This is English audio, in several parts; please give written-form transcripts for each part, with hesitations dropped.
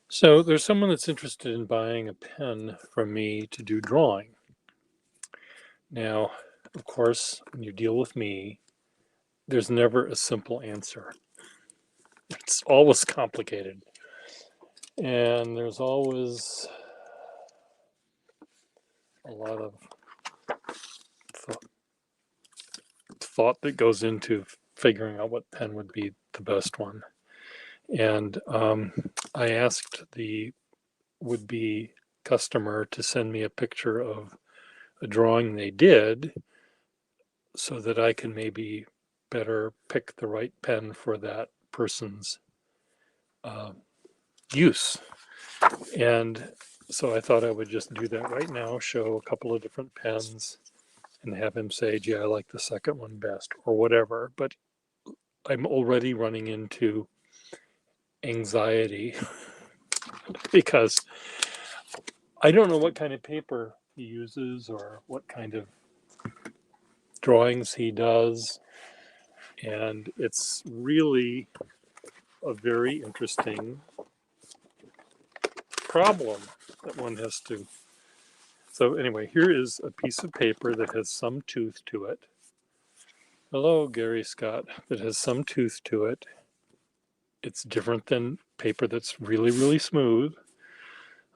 So there's someone that's interested in buying a pen from me to do drawing. Now, of course, when you deal with me, there's never a simple answer. It's always complicated. And there's always a lot of thought that goes into figuring out what pen would be the best one. And I asked the would-be customer to send me a picture of a drawing they did so that I can maybe better pick the right pen for that person's use. And so I thought I would just do that right now, show a couple of different pens and have him say, gee, I like the second one best or whatever. But I'm already running into anxiety because I don't know what kind of paper he uses or what kind of drawings he does. And it's really a very interesting problem that one has to. So anyway, here is a piece of paper that has some tooth to it. Hello, Gary Scott. That has some tooth to it. It's different than paper that's really, really smooth.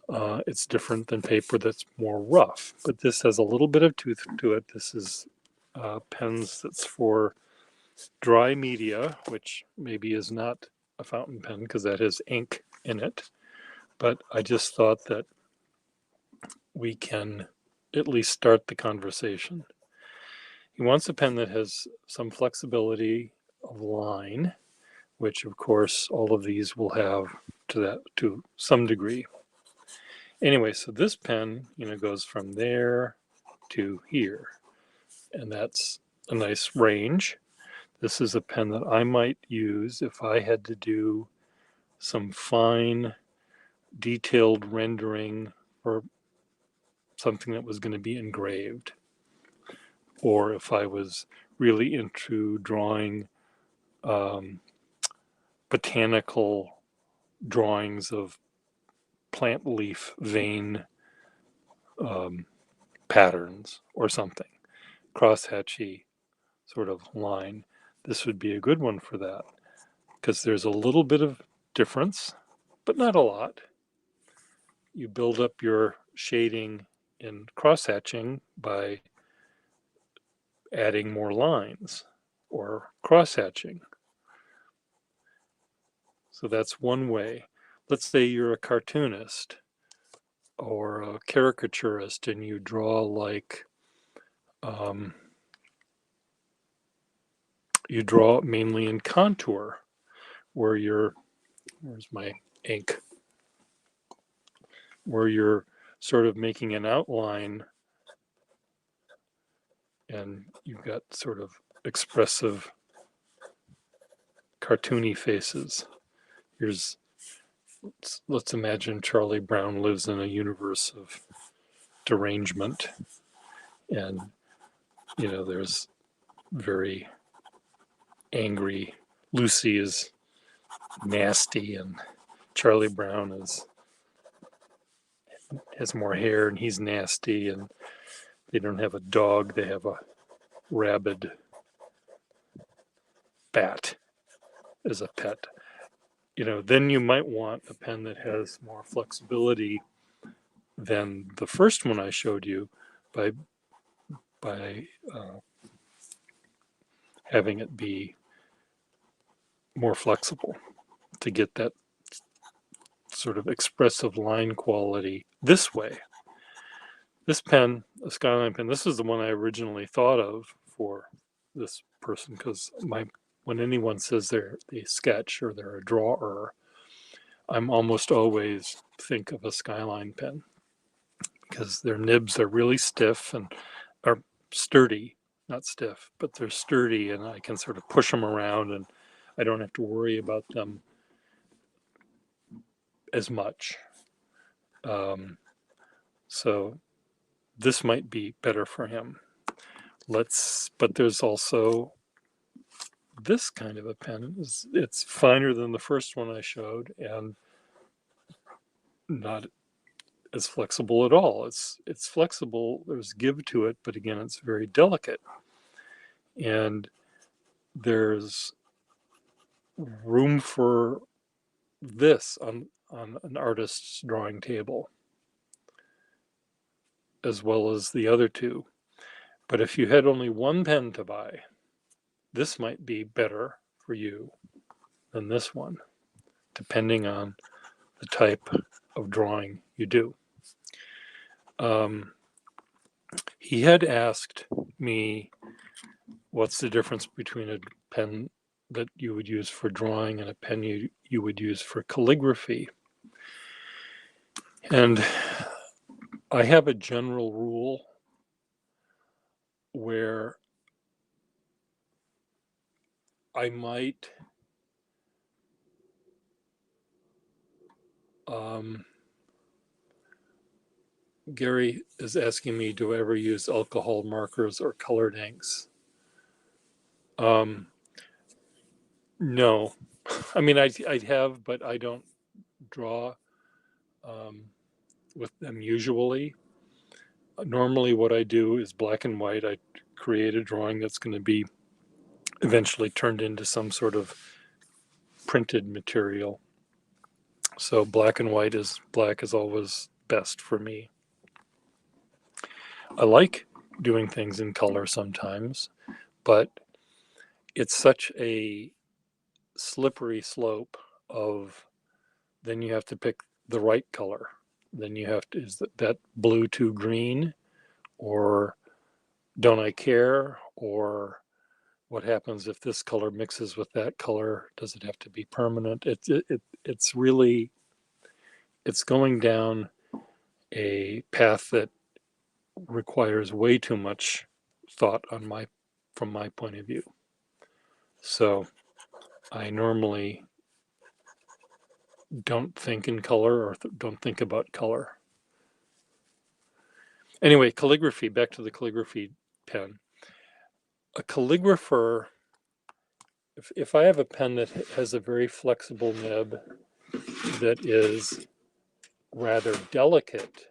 It's different than paper that's more rough, but this has a little bit of tooth to it. This is pens that's for dry media, which maybe is not a fountain pen because that has ink in it. But I just thought that we can at least start the conversation. He wants a pen that has some flexibility of line, which of course all of these will have to some degree. Anyway, so this pen, goes from there to here, and that's a nice range. This is a pen that I might use if I had to do some fine, detailed rendering for something that was going to be engraved, or if I was really into drawing botanical drawings of plant leaf vein patterns or something, crosshatchy sort of line. This would be a good one for that because there's a little bit of difference, but not a lot. You build up your shading in crosshatching by adding more lines or crosshatching. So that's one way. Let's say you're a cartoonist or a caricaturist and you draw like you draw mainly in contour where where's my ink, where you're sort of making an outline and you've got sort of expressive cartoony faces. Let's imagine Charlie Brown lives in a universe of derangement, and there's very angry Lucy is nasty and Charlie Brown has more hair and he's nasty, and they don't have a dog, they have a rabid bat as a pet. Then you might want a pen that has more flexibility than the first one I showed you by having it be more flexible to get that sort of expressive line quality this way. This pen, a Skyline pen, this is the one I originally thought of for this person because when anyone says they're a sketch or they're a drawer, I'm almost always think of a Skyline pen because their nibs are really stiff and are sturdy, not stiff, but they're sturdy, and I can sort of push them around and I don't have to worry about them as much. So this might be better for him. But there's also this kind of a pen it's finer than the first one I showed and not as flexible at all. It's flexible, there's give to it, but again, it's very delicate. And there's room for this on an artist's drawing table, as well as the other two. But if you had only one pen to buy, this might be better for you than this one, depending on the type of drawing you do. He had asked me, what's the difference between a pen that you would use for drawing and a pen you would use for calligraphy? And I have a general rule where I might Gary is asking me, do I ever use alcohol markers or colored inks? No. I mean, I have, but I don't draw with them usually. Normally what I do is black and white. I create a drawing that's going to be eventually turned into some sort of printed material. So black and white is always best for me. I like doing things in color sometimes, but it's such a slippery slope of then you have to pick the right color. Then you have to, is that blue too green, or don't I care, or what happens if this color mixes with that color? Does it have to be permanent? It's really, it's going down a path that requires way too much thought from my point of view. So I normally don't think in color or don't think about color. Anyway, calligraphy, back to the calligraphy pen. A calligrapher, if I have a pen that has a very flexible nib that is rather delicate,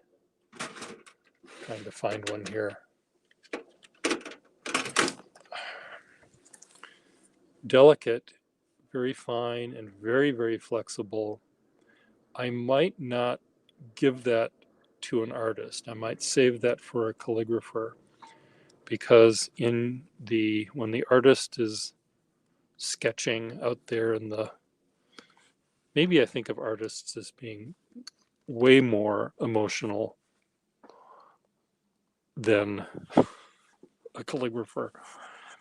trying to find one here. Delicate, very fine, and very, very flexible. I might not give that to an artist. I might save that for a calligrapher, because when the artist is sketching out there in the, maybe I think of artists as being way more emotional than a calligrapher.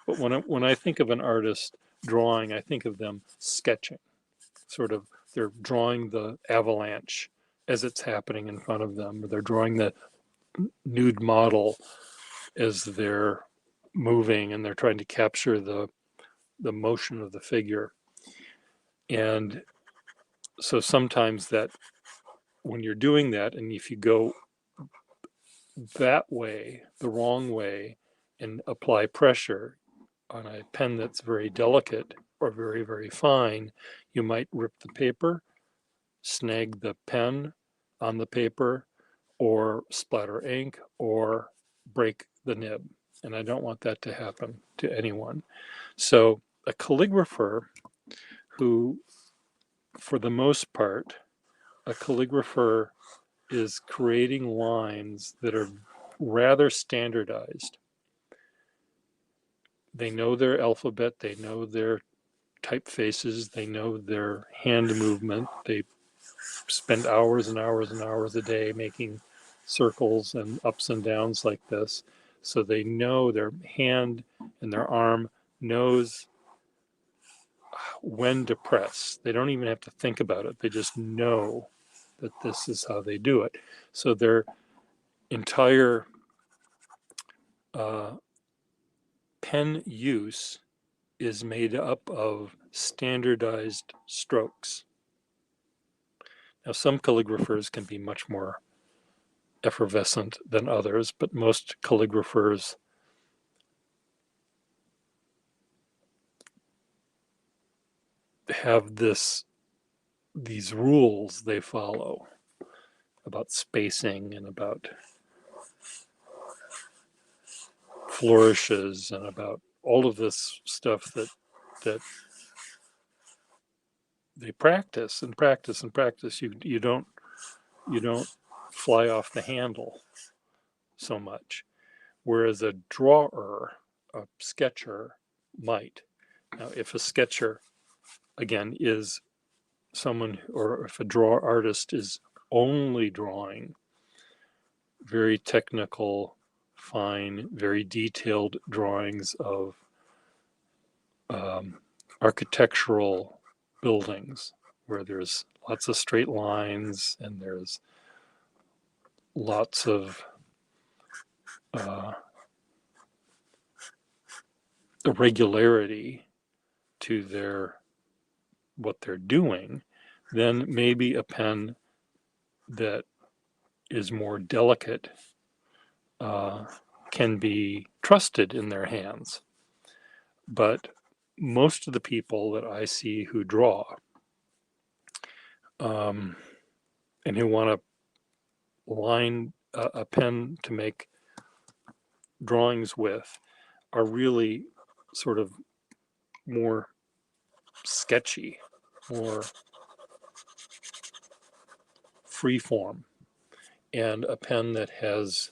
But when I think of an artist drawing, I think of them sketching, sort of, they're drawing the avalanche as it's happening in front of them, or they're drawing the nude model as they're moving and they're trying to capture the motion of the figure. And so sometimes that, when you're doing that, and if you go that way, the wrong way, and apply pressure on a pen that's very delicate or very, very fine, you might rip the paper, snag the pen on the paper, or splatter ink, or break the nib. And I don't want that to happen to anyone. So a calligrapher who, for the most part, a calligrapher is creating lines that are rather standardized. They know their alphabet, they know their typefaces, they know their hand movement. They spend hours and hours and hours a day making circles and ups and downs like this. So they know, their hand and their arm knows when to press. They don't even have to think about it. They just know that this is how they do it. So their entire pen use is made up of standardized strokes. Now, some calligraphers can be much more effervescent than others, but most calligraphers have these rules they follow about spacing and about flourishes and about all of this stuff that they practice and practice and practice. You don't fly off the handle so much, whereas a drawer, a sketcher might. Now, if a sketcher again is someone, or if a draw artist is only drawing very technical, fine, very detailed drawings of architectural buildings where there's lots of straight lines and there's lots of irregularity to what they're doing, then maybe a pen that is more delicate can be trusted in their hands. But most of the people that I see who draw and who want to line a pen to make drawings with are really sort of more sketchy, more free form, and a pen that has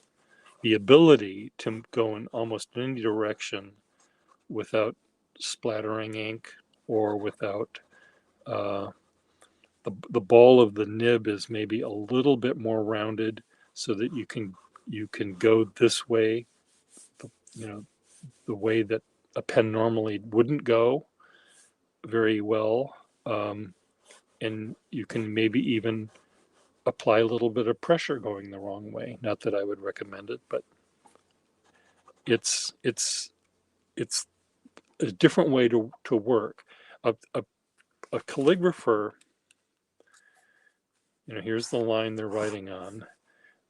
the ability to go in almost any direction without splattering ink or without the ball of the nib is maybe a little bit more rounded so that you can go this way, the way that a pen normally wouldn't go very well, and you can maybe even apply a little bit of pressure going the wrong way. Not that I would recommend it, but it's a different way to work. A calligrapher, here's the line they're writing on.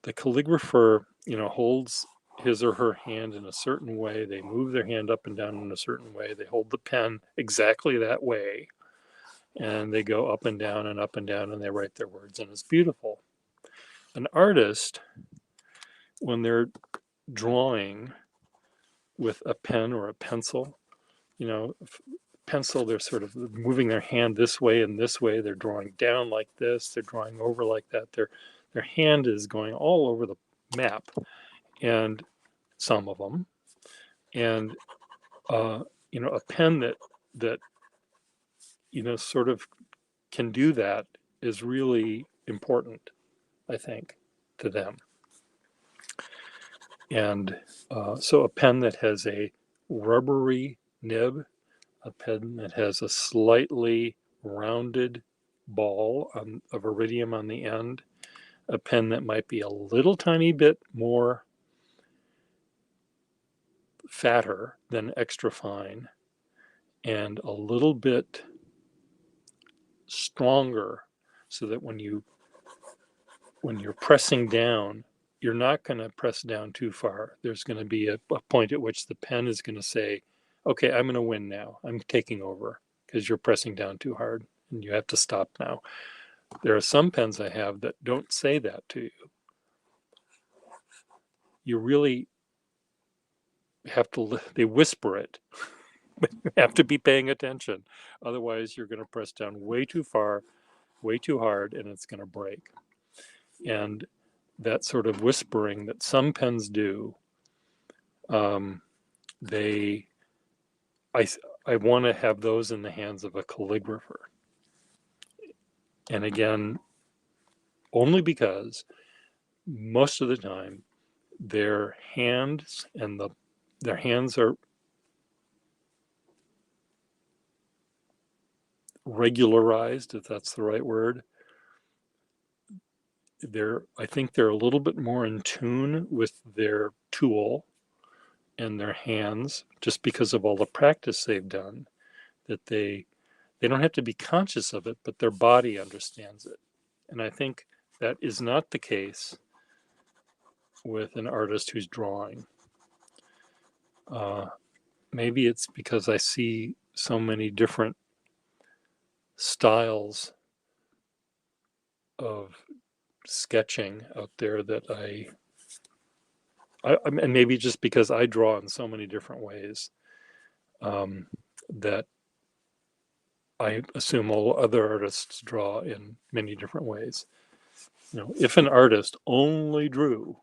The calligrapher, holds his or her hand in a certain way. They move their hand up and down in a certain way. They hold the pen exactly that way. And they go up and down and up and down and they write their words, and it's beautiful. An artist, when they're drawing with a pen or a pencil, pencil, they're sort of moving their hand this way and this way. They're drawing down like this. They're drawing over like that. Their hand is going all over the map, and some of them, and a pen that sort of can do that is really important, I think, to them. And so a pen that has a rubbery nib, a pen that has a slightly rounded ball of iridium on the end, a pen that might be a little tiny bit more fatter than extra fine, and a little bit stronger, so that when you're pressing down, you're not going to press down too far. There's going to be a point at which the pen is going to say, okay, I'm going to win now. I'm taking over, because you're pressing down too hard and you have to stop now. There are some pens I have that don't say that to you. You really have to, they whisper it. You have to be paying attention. Otherwise, you're going to press down way too far, way too hard, and it's going to break. And that sort of whispering that some pens do, I want to have those in the hands of a calligrapher. And again, only because most of the time their hands are regularized, if that's the right word. I think they're a little bit more in tune with their tool and their hands, just because of all the practice they've done, that they don't have to be conscious of it, but their body understands it. And I think that is not the case with an artist who's drawing. Maybe it's because I see so many different styles of sketching out there that and maybe just because I draw in so many different ways, that I assume all other artists draw in many different ways. You know, if an artist only drew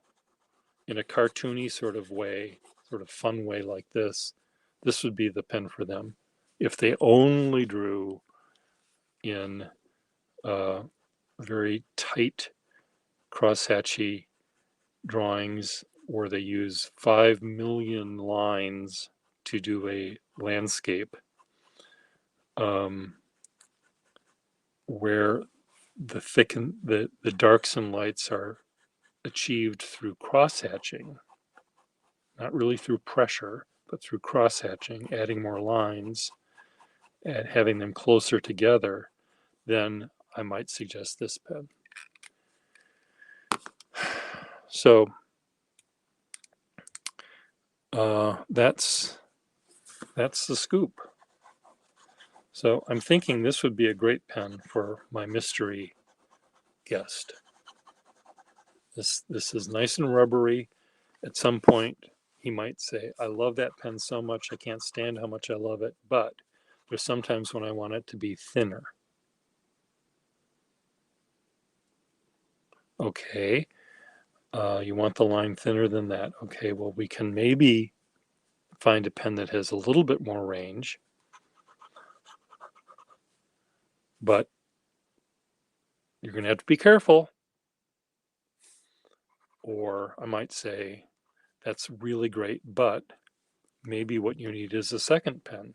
in a cartoony sort of way, sort of fun way like this would be the pen for them. If they only drew in very tight crosshatchy drawings where they use 5 million lines to do a landscape, where the darks and lights are achieved through crosshatching, not really through pressure, but through crosshatching, adding more lines and having them closer together, then I might suggest this pen. So that's the scoop. So I'm thinking this would be a great pen for my mystery guest. This is nice and rubbery. At some point, he might say, I love that pen so much, I can't stand how much I love it, but there's sometimes when I want it to be thinner. Okay, you want the line thinner than that. Okay, well, we can maybe find a pen that has a little bit more range, but you're going to have to be careful. Or I might say, that's really great, but maybe what you need is a second pen.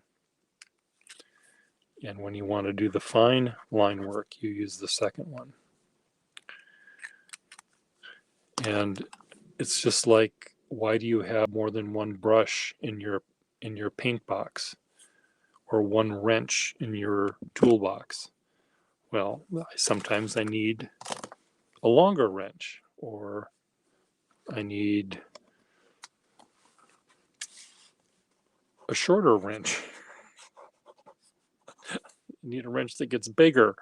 And when you want to do the fine line work, you use the second one. And it's just like, why do you have more than one brush in your paint box or one wrench in your toolbox? Well, sometimes I need a longer wrench, or I need a shorter wrench. I need a wrench that gets bigger.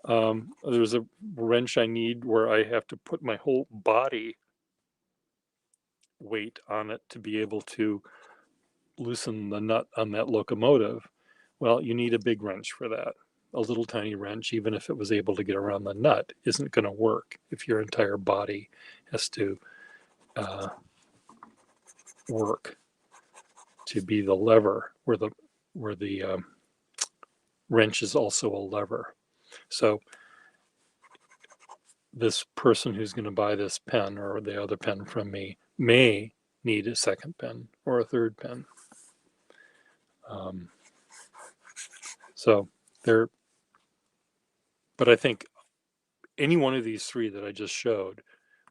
There's a wrench I need where I have to put my whole body weight on it to be able to loosen the nut on that locomotive. Well, you need a big wrench for that. A little tiny wrench, even if it was able to get around the nut, isn't going to work if your entire body has to work to be the lever, where the wrench is also a lever. So this person who's going to buy this pen or the other pen from me may need a second pen or a third pen. So there, but I think any one of these three that I just showed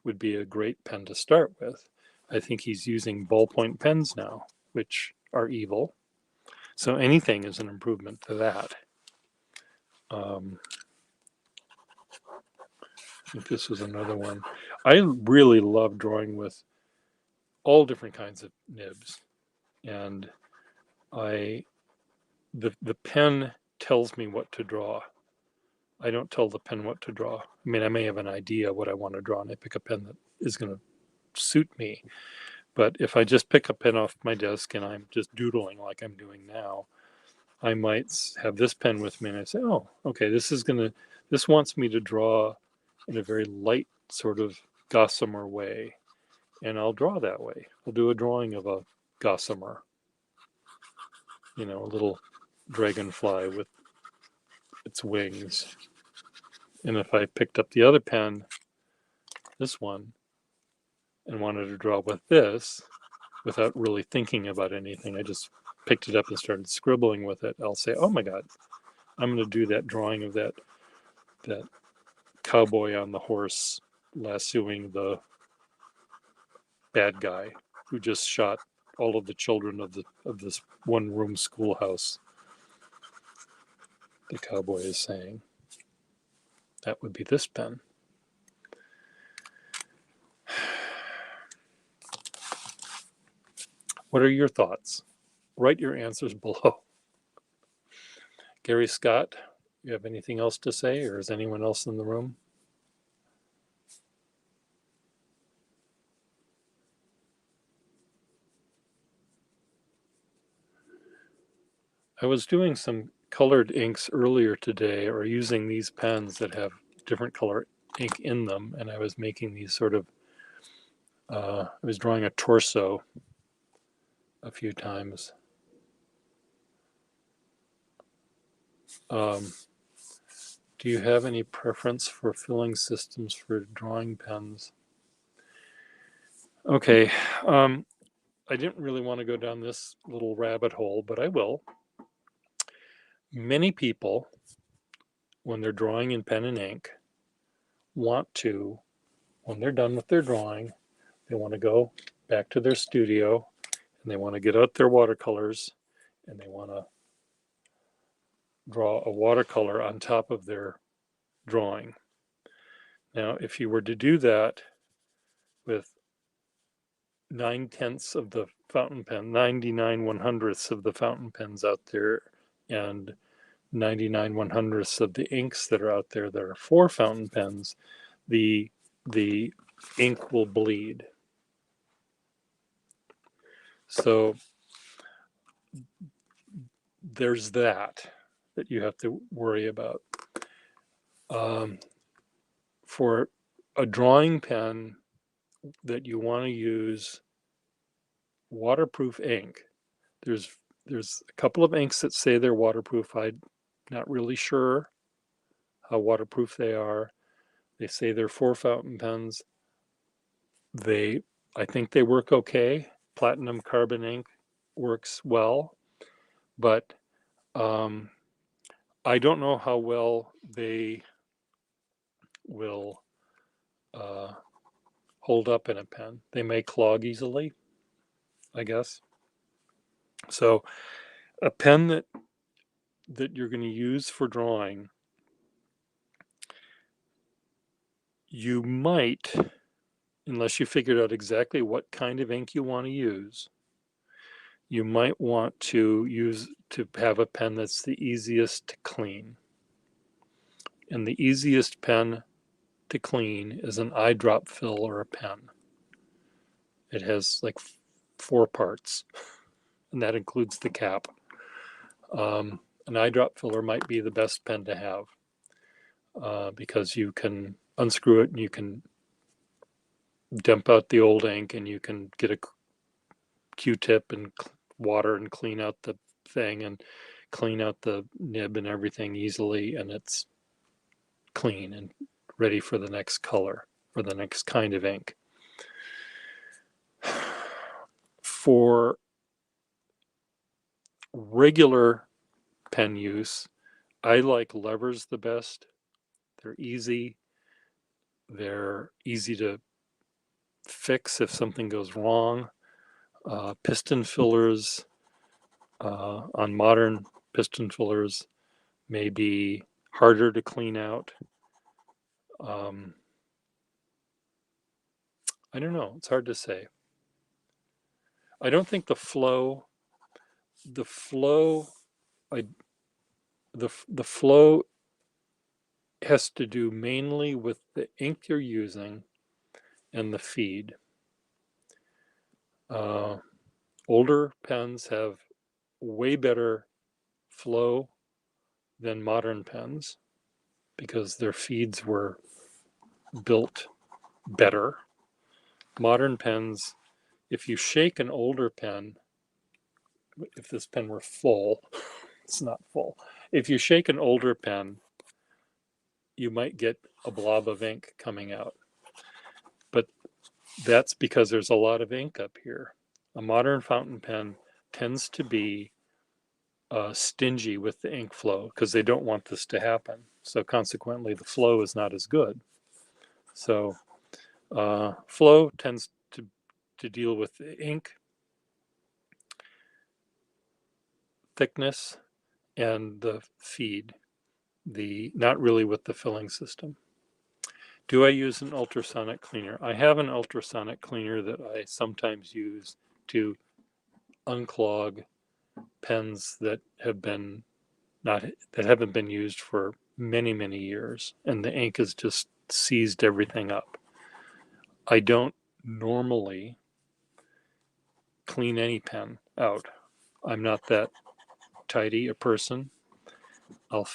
would be a great pen to start with. I think he's using ballpoint pens now, which are evil. So anything is an improvement to that. I think this was another one. I really love drawing with all different kinds of nibs, and the pen tells me what to draw. I don't tell the pen what to draw. I mean, I may have an idea what I want to draw, and I pick a pen that is going to suit me. But if I just pick a pen off my desk and I'm just doodling like I'm doing now, I might have this pen with me and I say, oh, okay, this wants me to draw in a very light sort of gossamer way. And I'll draw that way. I'll do a drawing of a gossamer, a little dragonfly with its wings. And if I picked up the other pen, this one, and wanted to draw with this, without really thinking about anything, I just picked it up and started scribbling with it, I'll say, oh my God, I'm going to do that drawing of that cowboy on the horse lassoing the bad guy who just shot all of the children of this one-room schoolhouse. The cowboy is saying, that would be this pen. What are your thoughts? Write your answers below. Gary Scott, you have anything else to say, or is anyone else in the room? I was doing some colored inks earlier today, or using these pens that have different color ink in them, and I was making these sort of, I was drawing a torso a few times. Do you have any preference for filling systems for drawing pens? Okay, I didn't really want to go down this little rabbit hole, but I will. Many people, when they're drawing in pen and ink, want to, when they're done with their drawing, they want to go back to their studio and they want to get out their watercolors and they want to draw a watercolor on top of their drawing. Now, if you were to do that with 9/10 of the fountain pen, 99/100ths of the fountain pens out there, and 99/100ths of the inks that are out there that are for fountain pens, the ink will bleed. So there's that you have to worry about. For a drawing pen that you want to use waterproof ink, there's a couple of inks that say they're waterproof. I'm not really sure how waterproof they are. They say they're for fountain pens. I think they work okay. Platinum carbon ink works well, but I don't know how well they will hold up in a pen. They may clog easily, I guess. So a pen that you're going to use for drawing, you might, unless you figured out exactly what kind of ink you want to use, you might want to have a pen that's the easiest to clean. And the easiest pen to clean is an eyedrop fill or a pen. It has like 4 parts, and that includes the cap. An eyedrop filler might be the best pen to have because you can unscrew it and you can dump out the old ink and you can get a Q-tip and water and clean out the thing and clean out the nib and everything easily, and it's clean and ready for the next color or the next kind of ink. For regular pen use, I like levers the best. They're easy to fix if something goes wrong. Piston fillers on modern piston fillers may be harder to clean out. I don't know, it's hard to say. I don't think the flow has to do mainly with the ink you're using and the feed. Older pens have way better flow than modern pens because their feeds were built better. Modern pens, if you shake an older pen, if this pen were full, it's not full. If you shake an older pen, you might get a blob of ink coming out. But that's because there's a lot of ink up here. A modern fountain pen tends to be stingy with the ink flow because they don't want this to happen. So consequently, the flow is not as good. So flow tends to deal with the ink thickness and the feed, not really with the filling system. Do I use an ultrasonic cleaner? I have an ultrasonic cleaner that I sometimes use to unclog pens that have been that haven't been used for many, many years, and the ink has just seized everything up. I don't normally clean any pen out. I'm not that tidy a person. I'll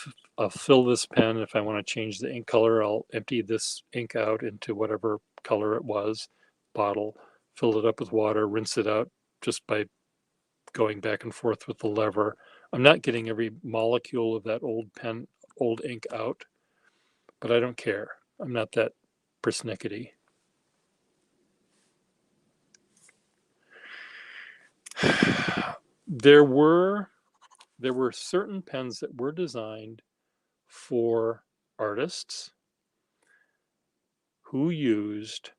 fill this pen. If I want to change the ink color, I'll empty this ink out into whatever color it was, bottle, fill it up with water, rinse it out just by going back and forth with the lever. I'm not getting every molecule of that old ink out, but I don't care. I'm not that persnickety. There were certain pens that were designed for artists who used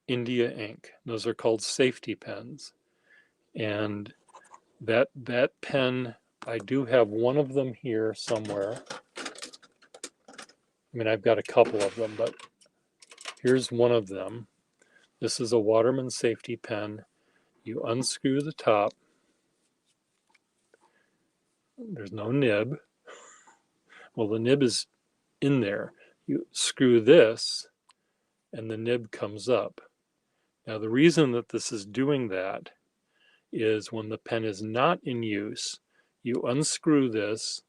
India ink. Those are called safety pens. And that pen, I do have one of them here somewhere. I mean, I've got a couple of them, but here's one of them. This is a Waterman Safety Pen. You unscrew the top. There's no nib. Well, the nib is in there. You screw this, and the nib comes up. Now, the reason that this is doing that is when the pen is not in use, you unscrew this,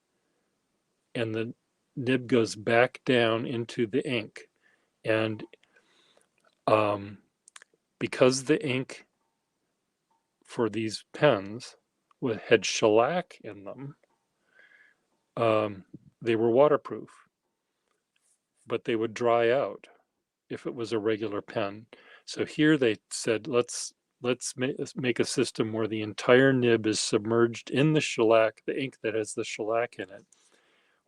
and the nib goes back down into the ink. And because the ink for these pens had shellac in them, they were waterproof, but they would dry out if it was a regular pen. So here they said, let's make a system where the entire nib is submerged in the shellac, the ink that has the shellac in it,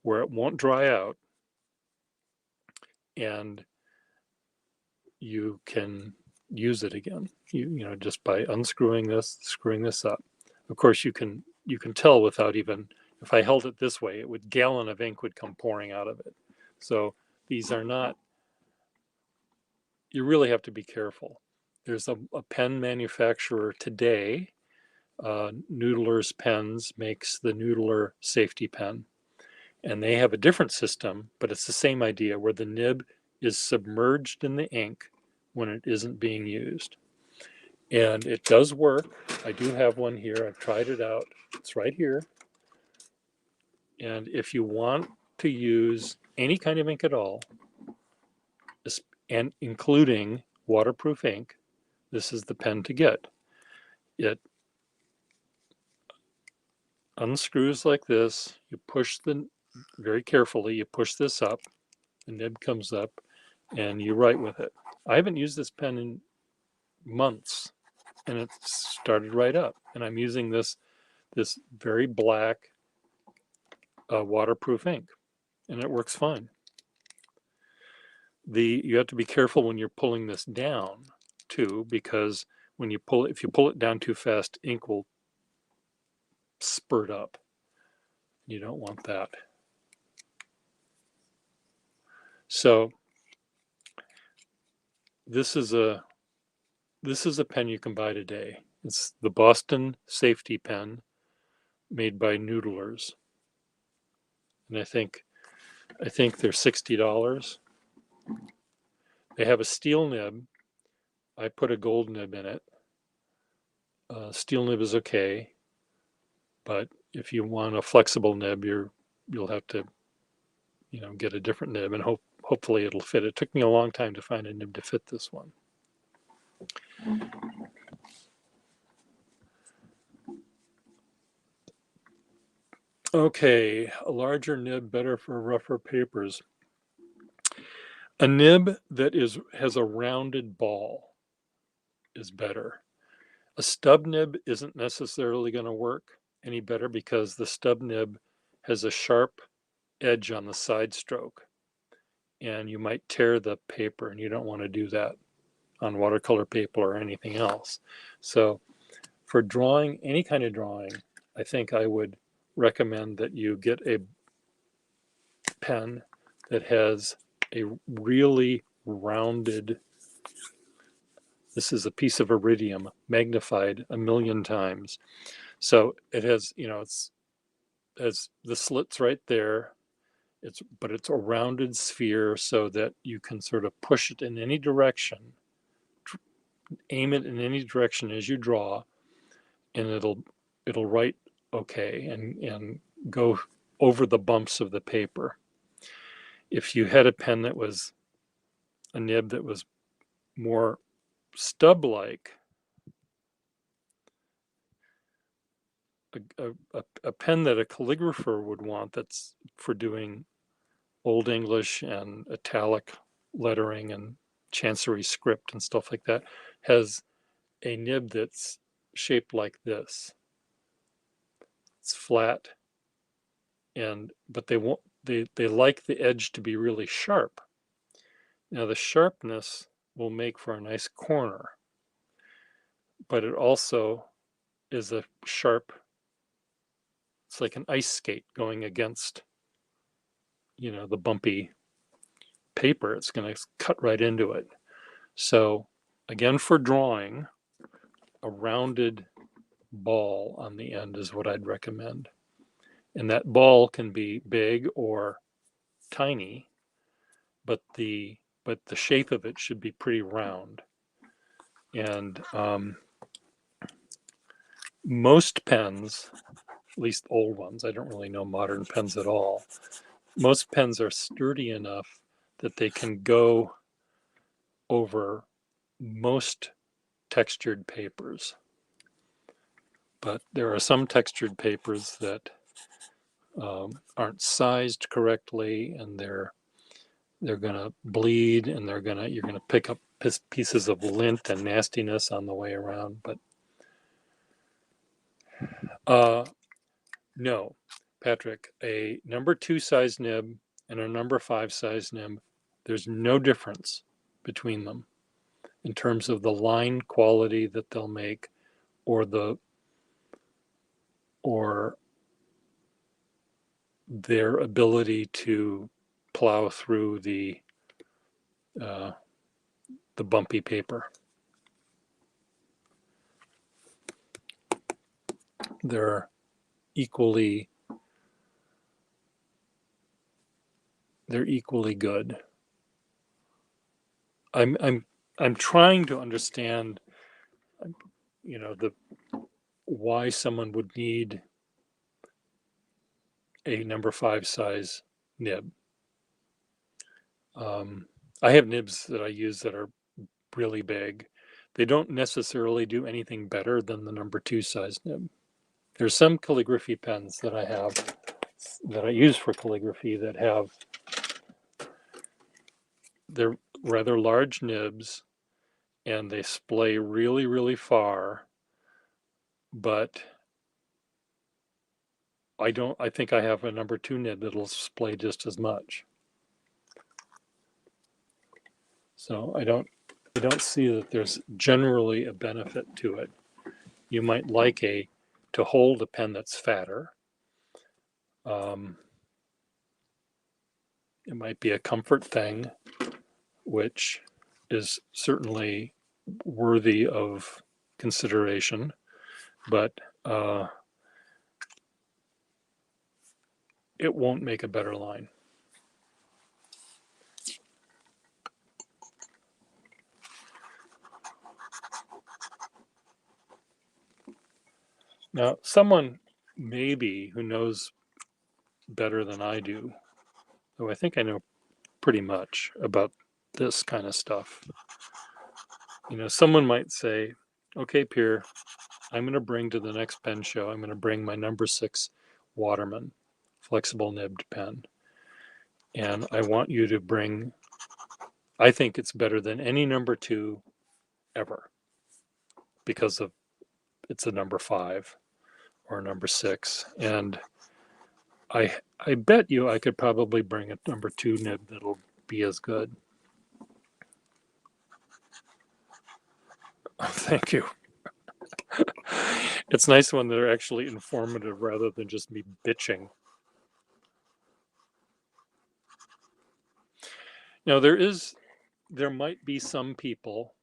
where it won't dry out, and you can use it again. You know, just by unscrewing this, screwing this up. Of course, you can tell without even, if I held it this way, gallon of ink would come pouring out of it. So these are not, you really have to be careful. There's a pen manufacturer today, Noodler's Pens makes the Noodler Safety Pen. And they have a different system, but it's the same idea where the nib is submerged in the ink when it isn't being used. And it does work. I do have one here. I've tried it out. It's right here. And if you want to use any kind of ink at all, and including waterproof ink, this is the pen to get. It unscrews like this. You push very carefully, you push this up, the nib comes up, and you write with it. I haven't used this pen in months, and it started right up. And I'm using this very black waterproof ink, and it works fine. You have to be careful when you're pulling this down too, because when you pull it, if you pull it down too fast, ink will spurt up. You don't want that. So this is a pen you can buy today. It's the Boston Safety Pen made by Noodlers. And I think they're $60. They have a steel nib. I put a gold nib in it. Steel nib is okay, but if you want a flexible nib, you'll have to, get a different nib, and hopefully it'll fit. It took me a long time to find a nib to fit this one. Okay, a larger nib better for rougher papers. A nib that has a rounded ball is better. A stub nib isn't necessarily going to work any better because the stub nib has a sharp edge on the side stroke, and you might tear the paper, and you don't want to do that on watercolor paper or anything else. So for drawing, any kind of drawing, I think I would recommend that you get a pen that has a really rounded, this is a piece of iridium magnified 1,000,000 times. So it has, has the slits right there. But it's a rounded sphere so that you can sort of push it in any direction, aim it in any direction as you draw, and it'll write okay and go over the bumps of the paper. If you had a pen that was a nib that was more stub-like, a pen that a calligrapher would want that's for doing Old English and italic lettering and chancery script and stuff like that, has a nib that's shaped like this. It's flat, but they like the edge to be really sharp. Now the sharpness will make for a nice corner, but it also is a sharp, it's like an ice skate going against, the bumpy paper. It's going to cut right into it. So again, for drawing, a rounded ball on the end is what I'd recommend. And that ball can be big or tiny, but the shape of it should be pretty round. And most pens, at least old ones, I don't really know modern pens at all, most pens are sturdy enough that they can go over most textured papers. But there are some textured papers that aren't sized correctly, and they're going to bleed, and you're going to pick up pieces of lint and nastiness on the way around. But no, Patrick, a number 2 size nib and a number 5 size nib, there's no difference between them in terms of the line quality that they'll make, or their ability to plow through the bumpy paper. They're equally good. I'm trying to understand, why someone would need a number 5 size nib. I have nibs that I use that are really big. They don't necessarily do anything better than the number 2 size nib. There's some calligraphy pens that I use for calligraphy that have, they're rather large nibs and they splay really, really far, but I think I have a number 2 nib that'll splay just as much. So I don't see that there's generally a benefit to it. You might like to hold a pen that's fatter. It might be a comfort thing, which is certainly worthy of consideration, but it won't make a better line. Now, someone maybe who knows better than I do, though I think I know pretty much about this kind of stuff. Someone might say, okay, Pierre, I'm going to bring to the next pen show, I'm going to bring my number 6 Waterman flexible nibbed pen. And I want you to bring, I think it's better than any number 2 ever, because it's a number 5 or a number 6. And I bet you I could probably bring a number 2 nib that'll be as good. Oh, thank you. It's nice when they're actually informative rather than just me bitching. Now there might be some people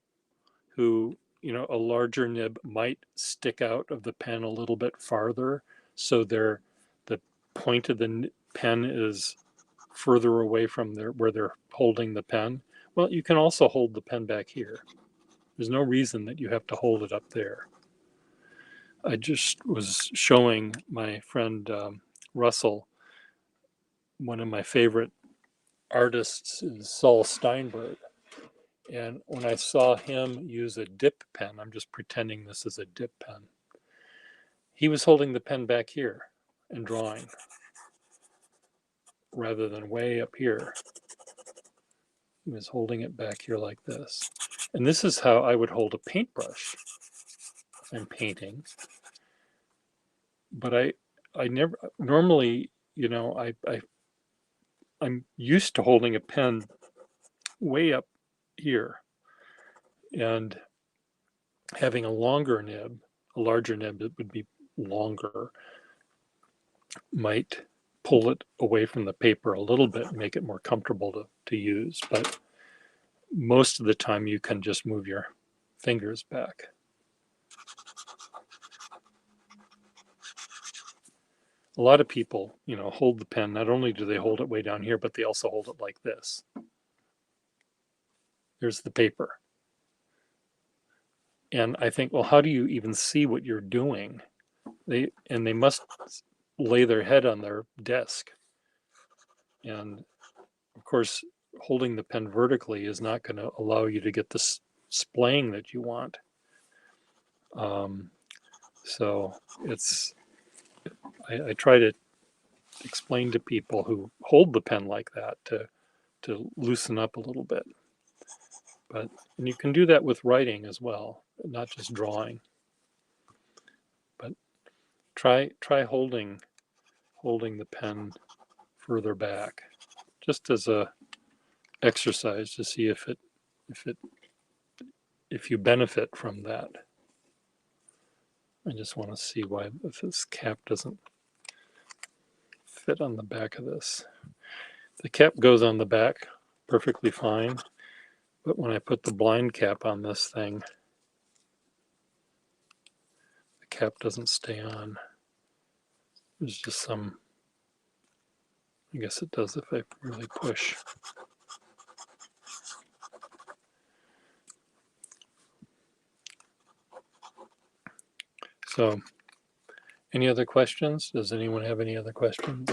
who, a larger nib might stick out of the pen a little bit farther, so the point of the pen is further away from where they're holding the pen, well, you can also hold the pen back here. There's no reason that you have to hold it up there. I just was showing my friend Russell, one of my favorite artists is Saul Steinberg. And when I saw him use a dip pen, I'm just pretending this is a dip pen, he was holding the pen back here and drawing rather than way up here. He was holding it back here like this. And this is how I would hold a paintbrush if I'm painting. But I never, normally, you know, I'm used to holding a pen way up here and having a longer nib, a larger nib that would be longer, might pull it away from the paper a little bit and make it more comfortable to use. But most of the time you can just move your fingers back. A lot of people, you know, hold the pen. Not only do they hold it way down here, but they also hold it like this. Here's the paper. And I think, well, how do you even see what you're doing? They must lay their head on their desk. And of course, holding the pen vertically is not going to allow you to get the splaying that you want. So I try to explain to people who hold the pen like that to loosen up a little bit. And you can do that with writing as well, not just drawing. But try holding the pen further back, just as a exercise to see if you benefit from that. I just want to see why if this cap doesn't fit on the back of this. The cap goes on the back perfectly fine, but when I put the blind cap on this thing, the cap doesn't stay on. There's just some, I guess it does if I really push. So, any other questions? Does anyone have any other questions?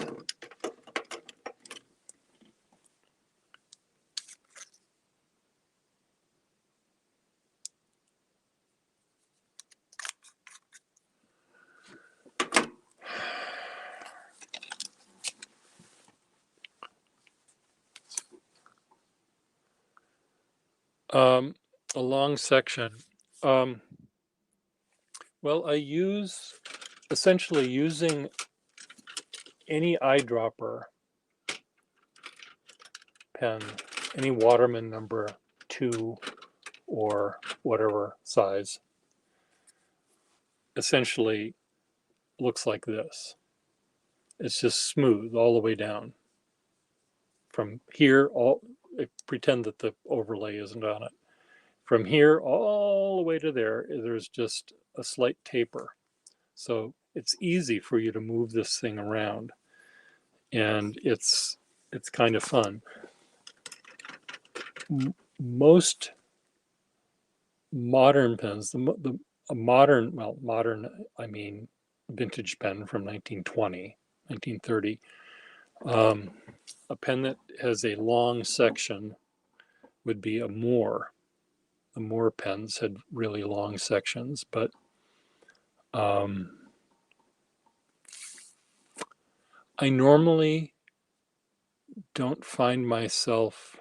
A long section. Well, I use essentially using any eyedropper pen, any Waterman number 2 or whatever size, essentially looks like this. It's just smooth all the way down. From here, pretend that the overlay isn't on it. From here all the way to there, there's just a slight taper. So it's easy for you to move this thing around. And it's kind of fun. Most modern pens, modern, I mean vintage pen from 1920, 1930, a pen that has a long section would be a Moore. The Moore pens had really long sections, but I normally don't find myself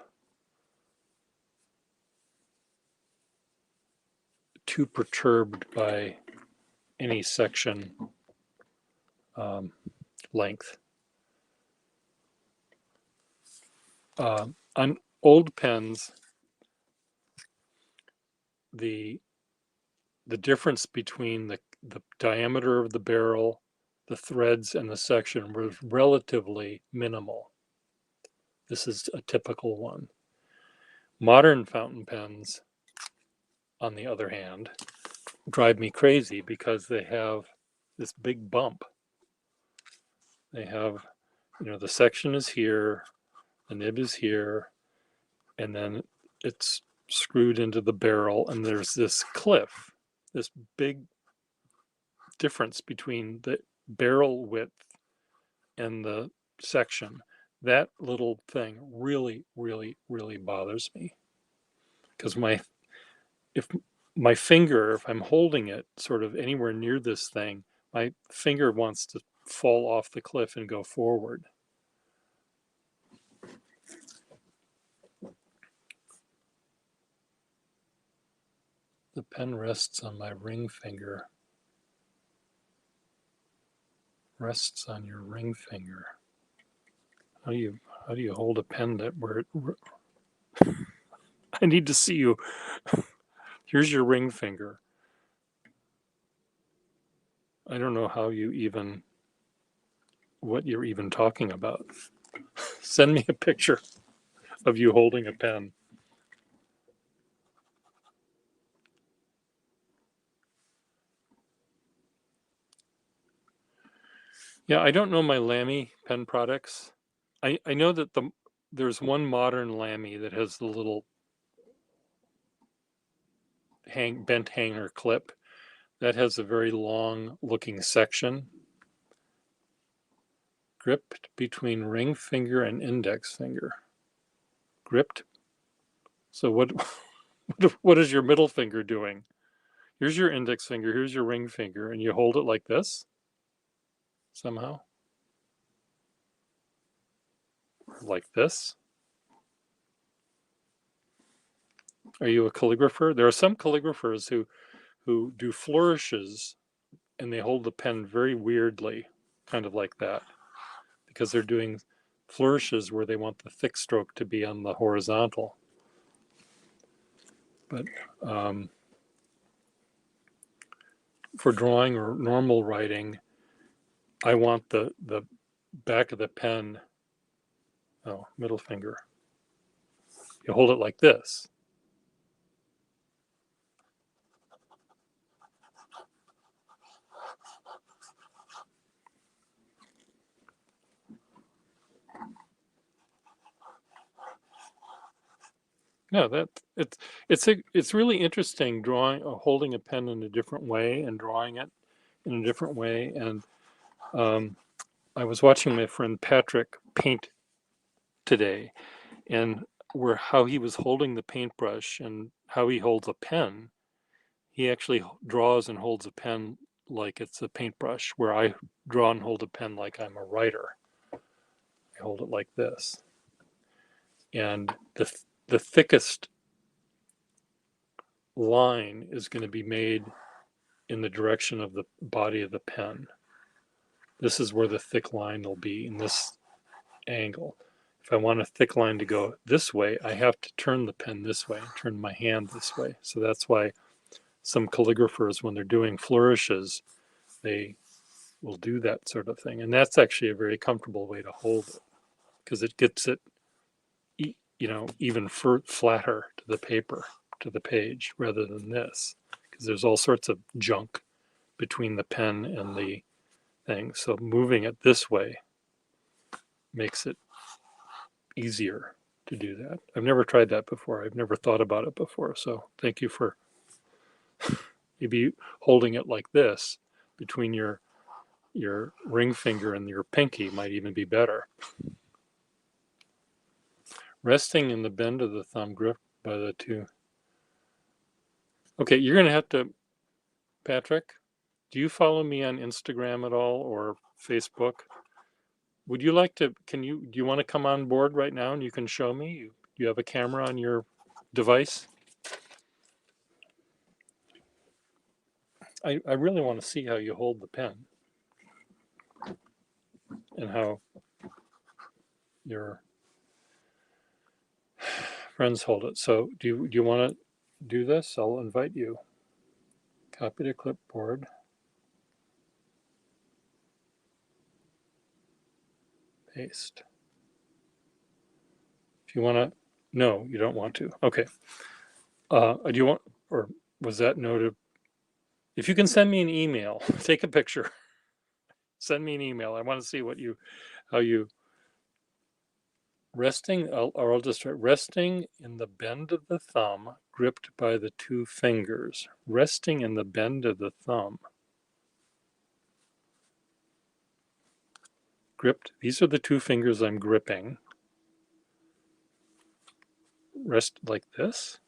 too perturbed by any section length. On old pens, the difference between the diameter of the barrel, the threads, and the section was relatively minimal. This is a typical one. Modern fountain pens, on the other hand, drive me crazy because they have this big bump. They have, the section is here, the nib is here, and then it's screwed into the barrel, and there's this cliff, this big difference between the barrel width and the section. That little thing really, really, really bothers me, because if I'm holding it sort of anywhere near this thing, my finger wants to fall off the cliff and go forward. The pen rests on my ring finger. Rests on your ring finger. How do you hold a pen that where it, I need to see you. Here's your ring finger. I don't know what you're even talking about. Send me a picture of you holding a pen. Yeah, I don't know my Lamy pen products. I know that there's one modern Lamy that has the little bent hanger clip that has a very long looking section. Gripped between ring finger and index finger. Gripped. So what is your middle finger doing? Here's your index finger, here's your ring finger, and you hold it like this somehow. Like this. Are you a calligrapher? There are some calligraphers who do flourishes and they hold the pen very weirdly, kind of like that, because they're doing flourishes where they want the thick stroke to be on the horizontal. But for drawing or normal writing, I want the back of the pen, middle finger. You hold it like this. No, it's really interesting holding a pen in a different way and drawing it in a different way. And I was watching my friend Patrick paint today, and how he was holding the paintbrush and how he holds a pen. He actually draws and holds a pen like it's a paintbrush, where I draw and hold a pen like I'm a writer. I hold it like this. And the thickest line is going to be made in the direction of the body of the pen. This is where the thick line will be, in this angle. If I want a thick line to go this way, I have to turn the pen this way, turn my hand this way. So that's why some calligraphers, when they're doing flourishes, they will do that sort of thing. And that's actually a very comfortable way to hold it, because it gets it, even flatter to the paper, to the page, rather than this, because there's all sorts of junk between the pen and the thing. So moving it this way makes it easier to do that. I've never tried that before. I've never thought about it before. So thank you for maybe holding it like this between your ring finger and your pinky might even be better. Resting in the bend of the thumb, gripped by the two. Okay, you're going to have to, Patrick, do you follow me on Instagram at all or Facebook? Would you like to, do you want to come on board right now and you can show me? You have a camera on your device? I really want to see how you hold the pen and how your friends hold it. So do you want to do this? I'll invite you. Copy to clipboard. Paste. If you want to, no, you don't want to. Okay. Do you want, or was that noted? If you can send me an email, take a picture. Send me an email. I want to see how you resting, or I'll just write resting in the bend of the thumb, gripped by the two fingers. Resting in the bend of the thumb. Gripped. These are the two fingers I'm gripping. Rest like this.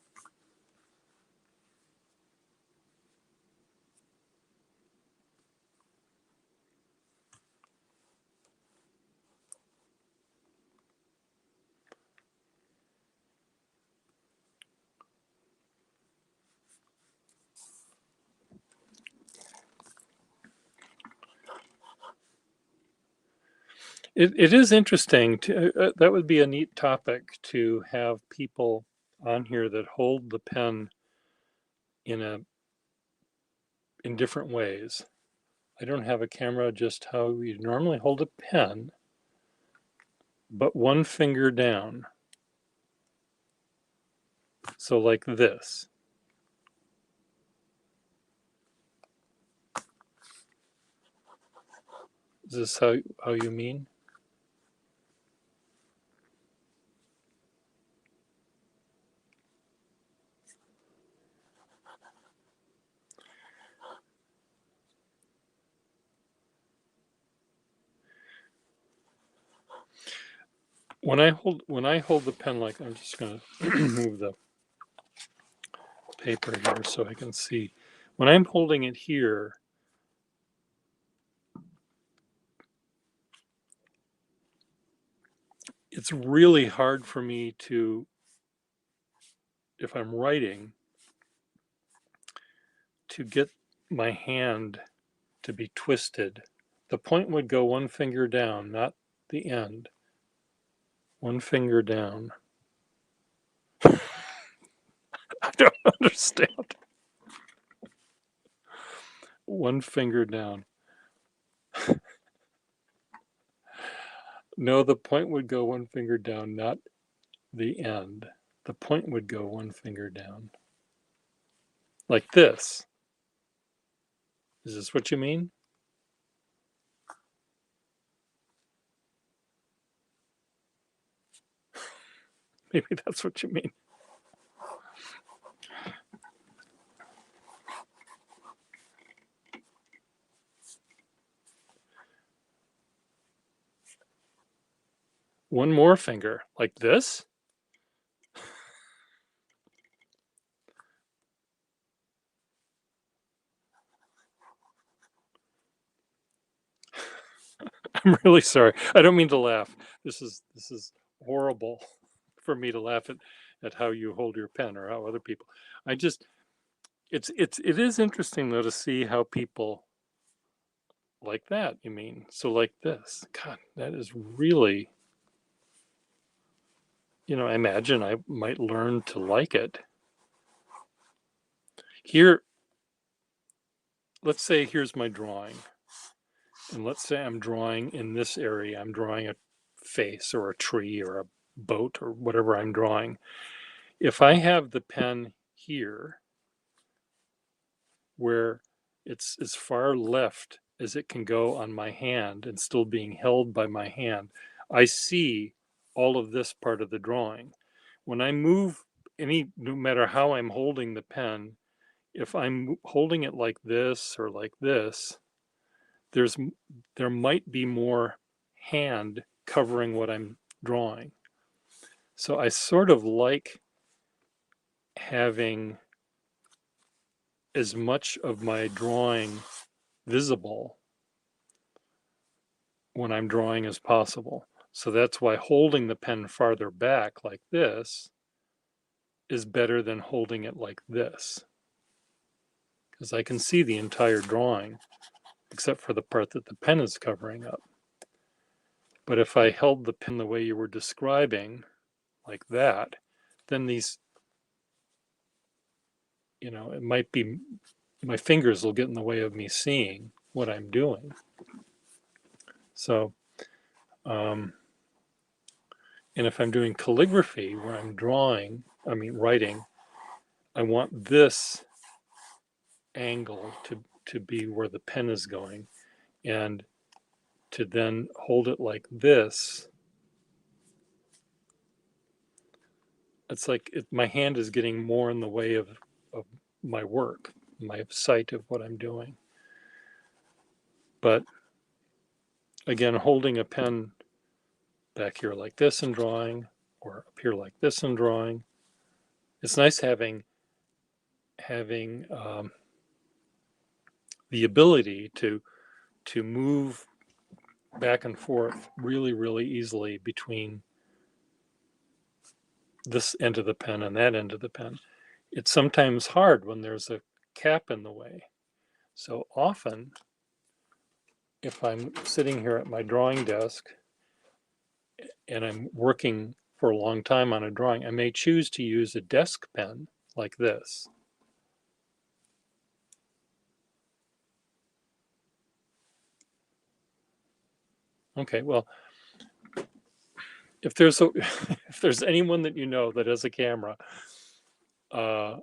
It is interesting to, that would be a neat topic to have people on here that hold the pen in different ways. I don't have a camera, just how you normally hold a pen, but one finger down. So like this. Is this how you mean? When I hold the pen, like, I'm just going to move the paper here so I can see. When I'm holding it here, it's really hard for me to, if I'm writing, to get my hand to be twisted. The point would go one finger down, not the end. One finger down. I don't understand. One finger down. No, the point would go one finger down, not the end. The point would go one finger down. Like this. Is this what you mean? Maybe that's what you mean. One more finger, like this. I'm really sorry. I don't mean to laugh. This is horrible for me to laugh at how you hold your pen or how other people. I just it is interesting though to see how people like that, you mean. So like this. God, that is really, I imagine I might learn to like it. Here, let's say here's my drawing. And let's say I'm drawing in this area. I'm drawing a face or a tree or a boat or whatever I'm drawing. If I have the pen here where it's as far left as it can go on my hand and still being held by my hand, I see all of this part of the drawing. When I move no matter how I'm holding the pen, if I'm holding it like this or like this, there might be more hand covering what I'm drawing. So I sort of like having as much of my drawing visible when I'm drawing as possible. So that's why holding the pen farther back like this is better than holding it like this, because I can see the entire drawing except for the part that the pen is covering up. But if I held the pen the way you were describing, like that, then these, it might be my fingers will get in the way of me seeing what I'm doing. So, and if I'm doing calligraphy where I'm writing, I want this angle to be where the pen is going. And to then hold it like this, it's like my hand is getting more in the way of my work, my sight of what I'm doing. But again, holding a pen back here like this and drawing, or up here like this and drawing, it's nice having the ability to move back and forth really, really easily between this end of the pen and that end of the pen. It's sometimes hard when there's a cap in the way. So often, if I'm sitting here at my drawing desk and I'm working for a long time on a drawing, I may choose to use a desk pen like this. Okay, well, if there's if there's anyone that you know that has a camera, and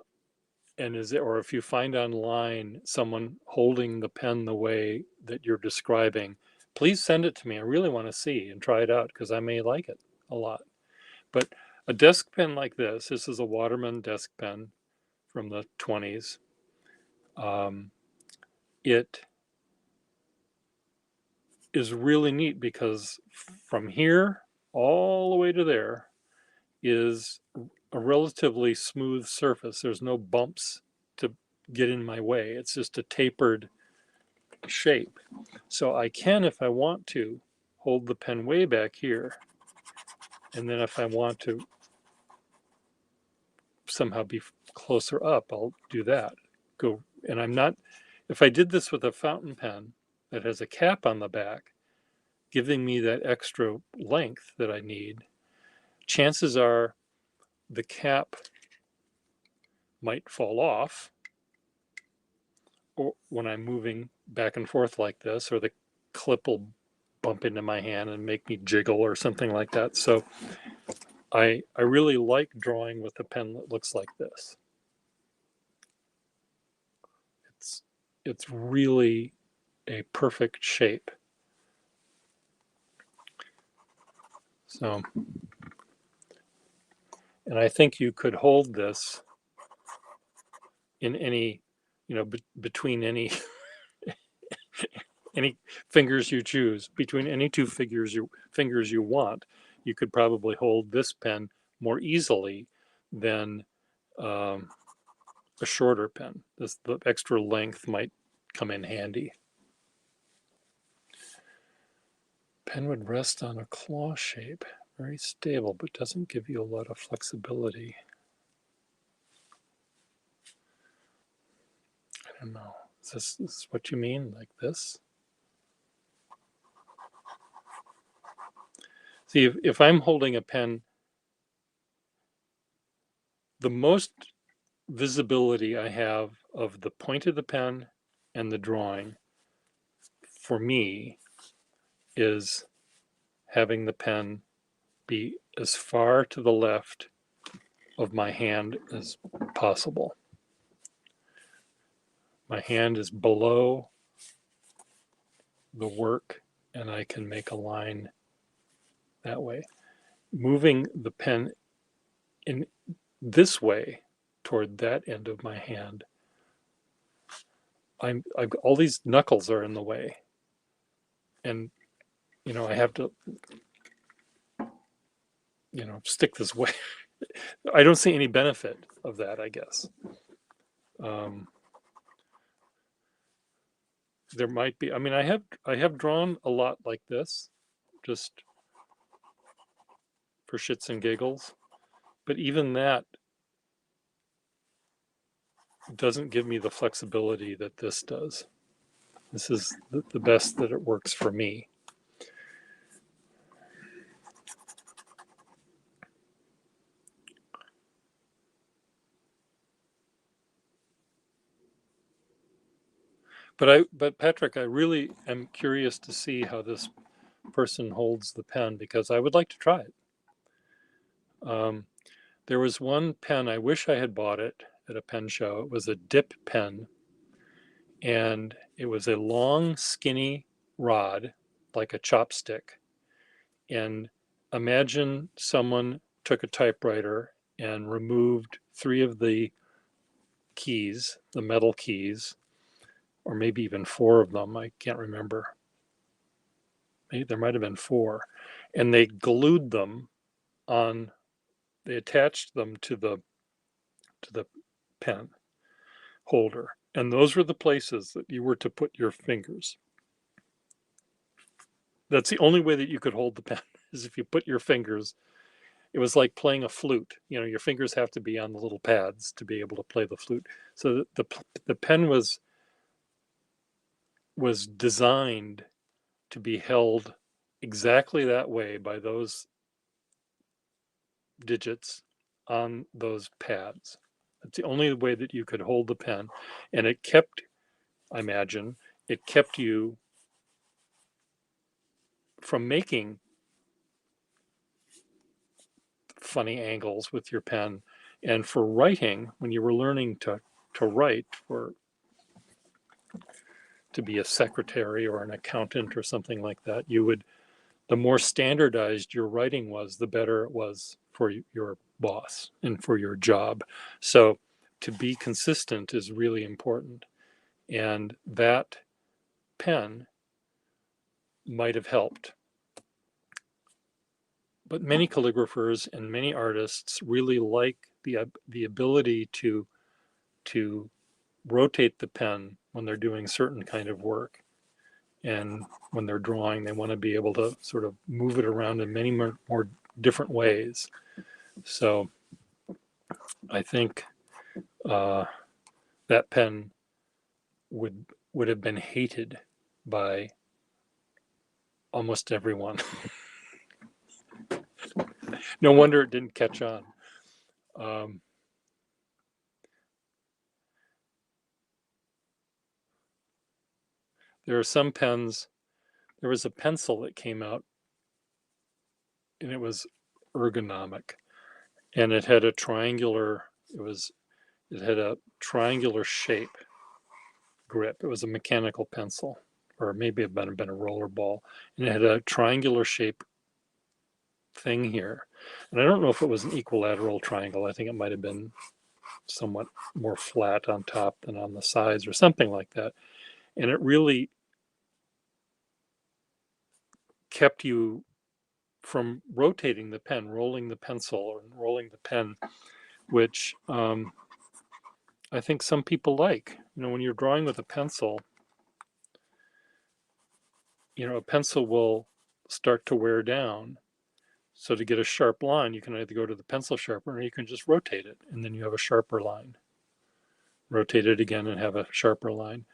or if you find online someone holding the pen the way that you're describing, please send it to me. I really want to see and try it out because I may like it a lot. But a desk pen like this is a Waterman desk pen from the 20s. It is really neat because from here all the way to there is a relatively smooth surface. There's no bumps to get in my way. It's just a tapered shape. So I can, if I want to, hold the pen way back here. And then if I want to somehow be closer up, I'll do that. Go, and I'm not, if I did this with a fountain pen that has a cap on the back, giving me that extra length that I need, chances are the cap might fall off, or when I'm moving back and forth like this, or the clip will bump into my hand and make me jiggle or something like that. So I really like drawing with a pen that looks like this. It's really a perfect shape. So, and I think you could hold this in any, between any any fingers you choose, between any two fingers you want. You could probably hold this pen more easily than a shorter pen. The extra length might come in handy. Pen would rest on a claw shape, very stable, but doesn't give you a lot of flexibility. I don't know. Is this what you mean, like this? See, if I'm holding a pen, the most visibility I have of the point of the pen and the drawing, for me, is having the pen be as far to the left of my hand as possible. My hand is below the work and I can make a line that way. Moving the pen in this way toward that end of my hand, I've all these knuckles are in the way, and I have to stick this way. I don't see any benefit of that, I guess. There might be. I mean, I have drawn a lot like this, just for shits and giggles, but even that doesn't give me the flexibility that this does. This is the best that it works for me. But Patrick, I really am curious to see how this person holds the pen because I would like to try it. There was one pen, I wish I had bought it at a pen show. It was a dip pen, and it was a long, skinny rod like a chopstick. And imagine someone took a typewriter and removed 3 of the keys, the metal keys, or maybe even 4 of them. I can't remember. Maybe there might have been 4. And they glued them on, they attached them to the pen holder. And those were the places that you were to put your fingers. That's the only way that you could hold the pen, is if you put your fingers. It was like playing a flute. You know, your fingers have to be on the little pads to be able to play the flute. So the pen was designed to be held exactly that way by those digits on those pads. That's the only way that you could hold the pen. And it kept, I imagine, it kept you from making funny angles with your pen. And for writing, when you were learning to write, or to be a secretary or an accountant or something like that, you would, the more standardized your writing was, the better it was for your boss and for your job. So to be consistent is really important. And that pen might have helped. But many calligraphers and many artists really like the ability to rotate the pen when they're doing certain kind of work. And when they're drawing, they want to be able to sort of move it around in many more different ways. So I think that pen would have been hated by almost everyone. No wonder it didn't catch on. There are some pens. There was a pencil that came out, and it was ergonomic, and it had a triangular. It had a triangular shape grip. It was a mechanical pencil, or maybe it might have been a roller ball, and it had a triangular shape thing here. And I don't know if it was an equilateral triangle. I think it might have been somewhat more flat on top than on the sides, or something like that. And it really kept you from rotating the pen, rolling the pencil, or rolling the pen, which I think some people like. You know, when you're drawing with a pencil, you know, a pencil will start to wear down. So to get a sharp line, you can either go to the pencil sharpener, or you can just rotate it, and then you have a sharper line. Rotate it again and have a sharper line.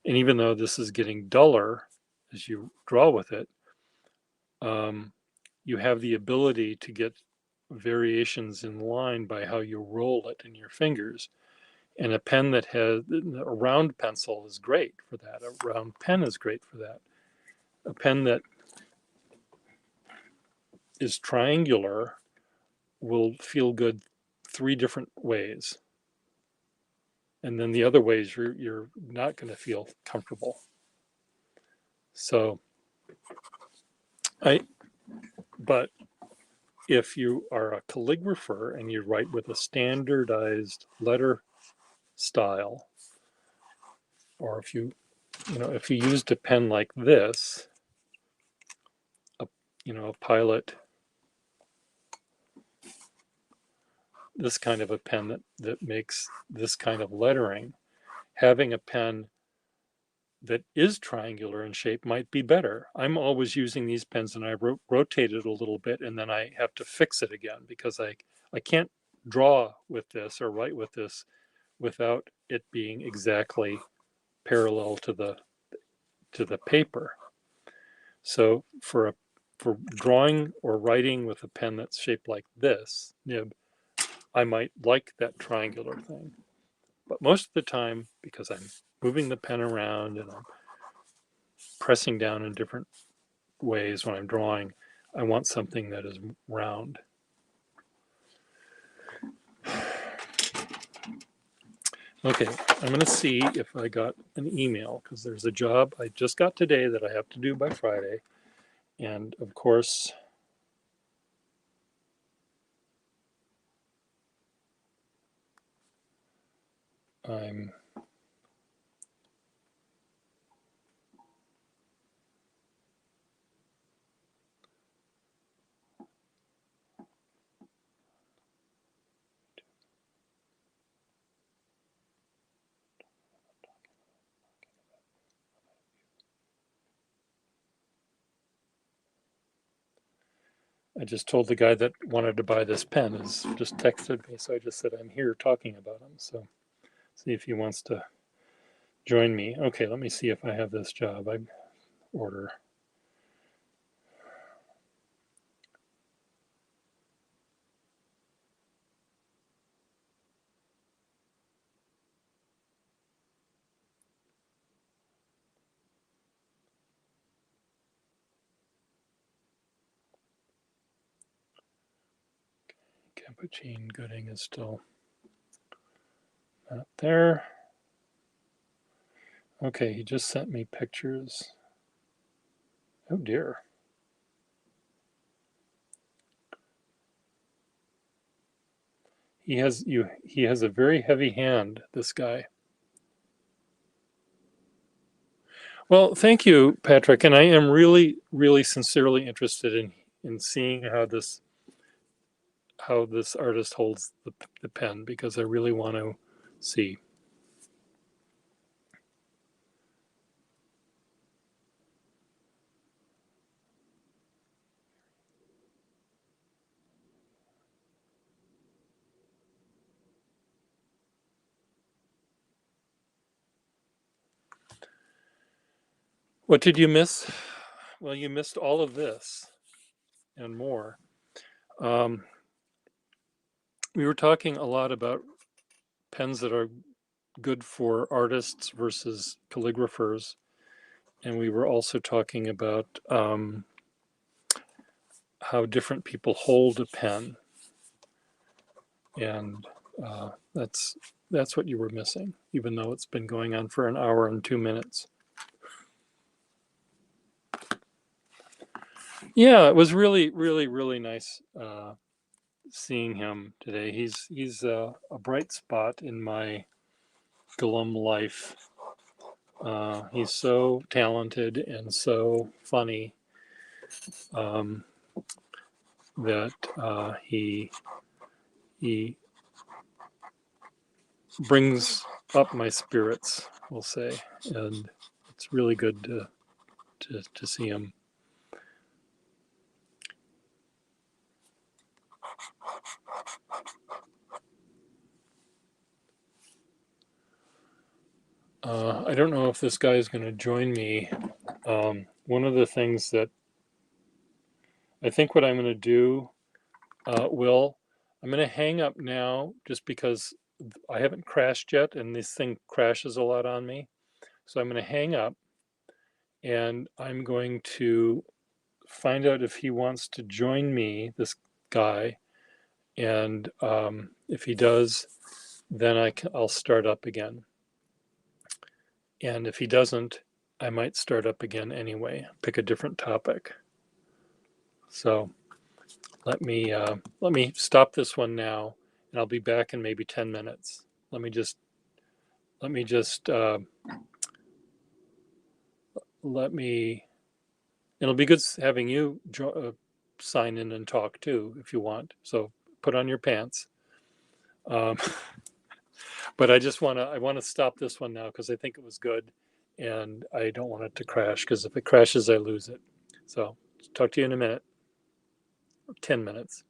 And even though this is getting duller as you draw with it, you have the ability to get variations in line by how you roll it in your fingers. And a pen that has a round pencil is great for that. A round pen is great for that. A pen that is triangular will feel good 3 different ways. And then the other ways you're not going to feel comfortable. So but if you are a calligrapher and you write with a standardized letter style, or if you used a pen like this, a Pilot, this kind of a pen that makes this kind of lettering, having a pen that is triangular in shape might be better. I'm always using these pens, and I rotate it a little bit, and then I have to fix it again, because I can't draw with this or write with this without it being exactly parallel to the paper. So for drawing or writing with a pen that's shaped like this nib, I might like that triangular thing. But most of the time, because I'm moving the pen around and I'm pressing down in different ways when I'm drawing, I want something that is round. Okay, I'm going to see if I got an email, because there's a job I just got today that I have to do by Friday. And of course, I'm I just told the guy that wanted to buy this pen has just texted me, so I just said I'm here talking about him. So see if he wants to join me. Okay, let me see if I have this job. I order. Capuchin Gooding is still not there. Okay, he just sent me pictures. Oh dear. He has a very heavy hand, this guy. Well, thank you, Patrick, and I am really, really sincerely interested in seeing how this artist holds the pen, because I really want to see. What did you miss? Well, you missed all of this and more. We were talking a lot about pens that are good for artists versus calligraphers, and we were also talking about how different people hold a pen, and that's what you were missing, even though it's been going on for an hour and 2 minutes. Yeah, it was really, really, really nice seeing him today. He's a bright spot in my glum life. He's so talented and so funny that he brings up my spirits, we'll say, and it's really good to see him. I don't know if this guy is going to join me. One of the things that I think what I'm going to do, Will, I'm going to hang up now just because I haven't crashed yet, and this thing crashes a lot on me. So I'm going to hang up, and I'm going to find out if he wants to join me, this guy, and if he does, then I'll start up again. And if he doesn't, I might start up again anyway, pick a different topic. So let me stop this one now, and I'll be back in maybe 10 minutes. Let me just it'll be good having you sign in and talk too if you want. So put on your pants. But I want to stop this one now because I think it was good, and I don't want it to crash, because if it crashes, I lose it. So talk to you in a minute, 10 minutes.